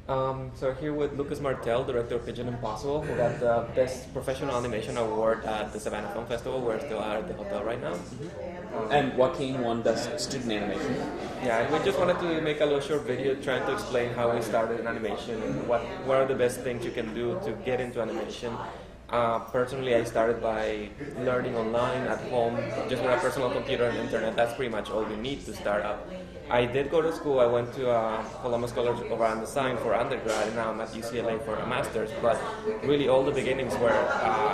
So here with Lucas Martell, director of Pigeon Impossible, who got the Best Professional Animation Award at the Savannah Film Festival. We're still at the hotel right now. And Joaquin won Best Student Animation. Yeah, we just wanted to make a little short video trying to explain how we started in animation and what are the best things you can do to get into animation. Personally, I started by learning online at home, just with a personal computer and internet. That's pretty much all you need to start up. I did go to school. I went to Columbus College of Art and Design for undergrad, and now I'm at UCLA for a master's. But really, all the beginnings were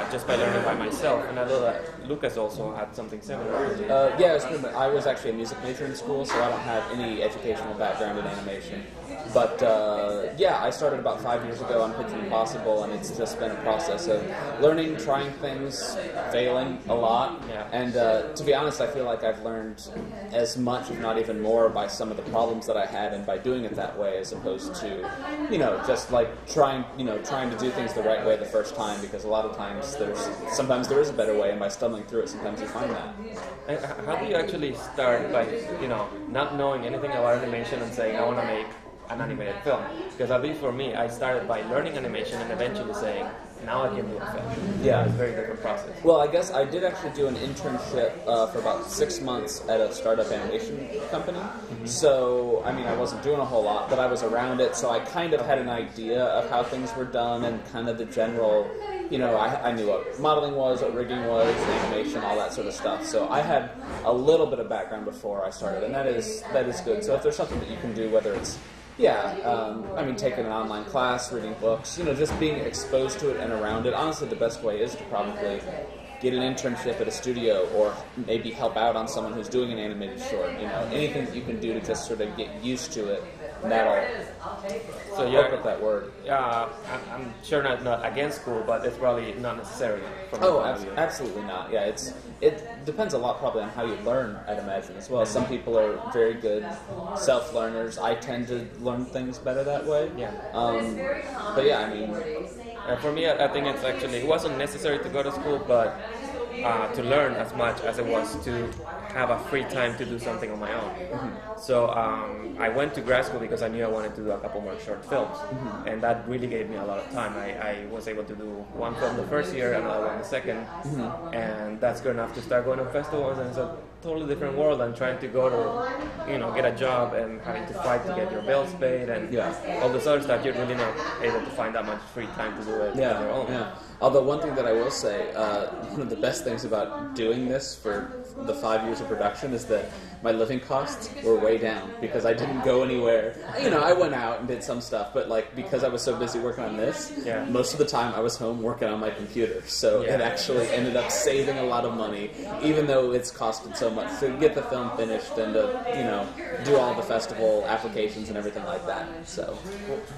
just by learning by myself. And I know that Lucas also had something similar. Yeah, I was actually a music major in school, so I don't have any educational background in animation. But yeah, I started about 5 years ago on Pigeon Impossible, and it's just been a process of learning, trying things, failing a lot. Yeah. And to be honest, I feel like I've learned as much, if not even more, by some of the problems that I had, and by doing it that way, as opposed to, just like trying to do things the right way the first time. Because a lot of times sometimes there is a better way, and by stumbling through it, sometimes you find that. And how do you actually start by, not knowing anything about animation and saying, I want to make an animated film? Because at least for me, I started by learning animation and eventually saying, now I can do a film. Yeah. It's a very different process. Well, I guess I did actually do an internship for about 6 months at a startup animation company. Mm-hmm. So, I mean, I wasn't doing a whole lot, but I was around it, so I kind of had an idea of how things were done and kind of the general, I knew what modeling was, what rigging was, animation, all that sort of stuff. So I had a little bit of background before I started, and that is good. So if there's something that you can do, whether it's taking an online class, reading books, just being exposed to it and around it. Honestly, the best way is to probably get an internship at a studio, or maybe help out on someone who's doing an animated short. Anything that you can do to just sort of get used to it, and that'll work with that word. I'm sure not against school, but it's probably not necessary. Absolutely not. Yeah, it depends a lot probably on how you learn, I'd imagine, as well. Some people are very good self-learners. I tend to learn things better that way. Yeah. But yeah, I mean... for me, I think it wasn't necessary to go to school, but to learn as much as it was to have a free time to do something on my own. Mm-hmm. So I went to grad school because I knew I wanted to do a couple more short films, mm-hmm. and that really gave me a lot of time. I was able to do one film the first year, another one the second, mm-hmm. and that's good enough to start going to festivals, and it's a totally different world than trying to go to, get a job and having to fight to get your bills paid and all this other stuff. You're really not able to find that much free time to do it on your own. Yeah. Although one thing that I will say, one of the best things about doing this for the 5 years of production is that my living costs were way down because I didn't go anywhere. I went out and did some stuff, but because I was so busy working on this, most of the time I was home working on my computer. So it actually ended up saving a lot of money, even though it's costed so much to get the film finished and to, do all the festival applications and everything like that. So,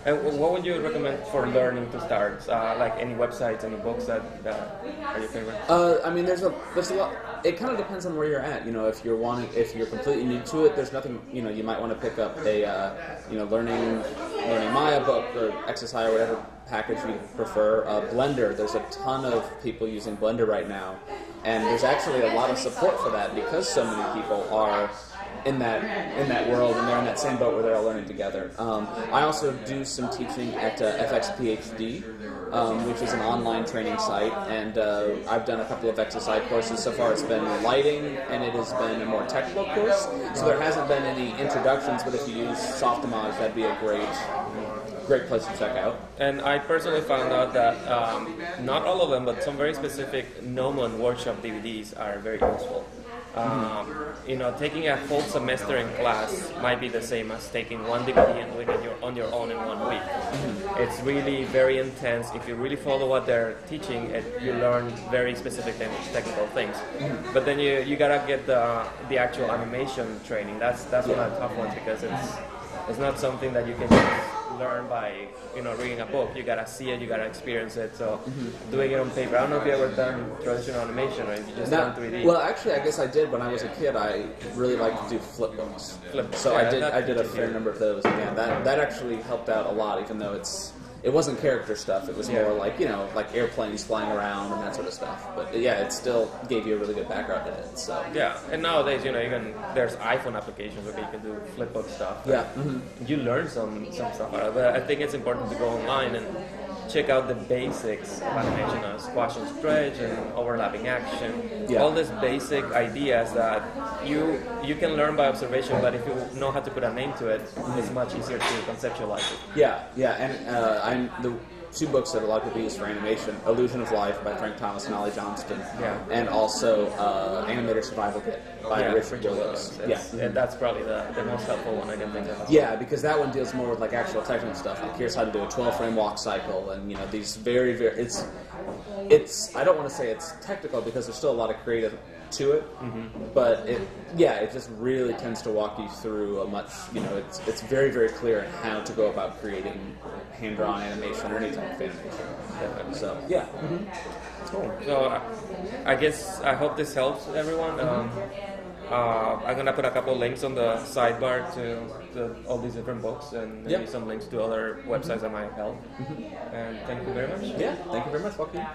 and what would you recommend for learning to start? Like any websites, any books that are your favorite? I mean, there's a lot. It kind of depends on where you're at. If you're completely new to it, there's nothing. You might want to pick up a learning Maya book or XSI or whatever package you prefer. Blender. There's a ton of people using Blender right now, and there's actually a lot of support for that because so many people are in that world, and they're in that same boat where they're all learning together. I also do some teaching at FX PhD, which is an online training site, and I've done a couple of XSI courses. So far it's been lighting, and it has been a more technical course, so there hasn't been any introductions, but if you use Softimage, that'd be a great place to check out. And I personally found out that not all of them, but some very specific Gnomon workshop DVDs are very useful. Taking a full semester in class might be the same as taking one DVD and doing it on your own in 1 week. Mm-hmm. It's really very intense. If you really follow what they're teaching, you learn very specific technical things. Mm-hmm. But then you gotta get the actual animation training. That's one of the tough ones because it's not something that you can just learn by reading a book. You gotta see it, you gotta experience it. So doing it on paper. I don't know if you ever done traditional animation or if you just done 3D. Well, actually, I guess I did when I was a kid. I really liked to do flip books. So I did a fair number of those. And that actually helped out a lot, even though it's it wasn't character stuff. It was Yeah. more like, like airplanes flying around and that sort of stuff. But yeah, it still gave you a really good background in it. So Yeah, and nowadays, there's iPhone applications where you can do flipbook stuff. yeah, You learn some stuff out of it. But I think it's important to go online and check out the basics of animation, squash and stretch and overlapping action. Yeah. All these basic ideas that you can learn by observation, but if you know how to put a name to it, it's much easier to conceptualize it. yeah, and the two books that a lot of people use for animation: Illusion of Life by Frank Thomas and Ollie Johnston, Yeah. and also Animator Survival Kit by Richard Williams. And that's probably the most helpful one I can think of. Yeah, because that one deals more with like actual technical stuff. Like here's how to do a 12-frame walk cycle, and these very it's I don't want to say it's technical because there's still a lot of creative to it, but it just really tends to walk you through a much it's very, very clear how to go about creating hand-drawn animation or any type of animation. Definitely. So yeah. Cool. So I hope this helps everyone. I'm gonna put a couple links on the sidebar to all these different books and maybe some links to other websites that might help. And thank you very much. Yeah, thank you very much, Joaquin.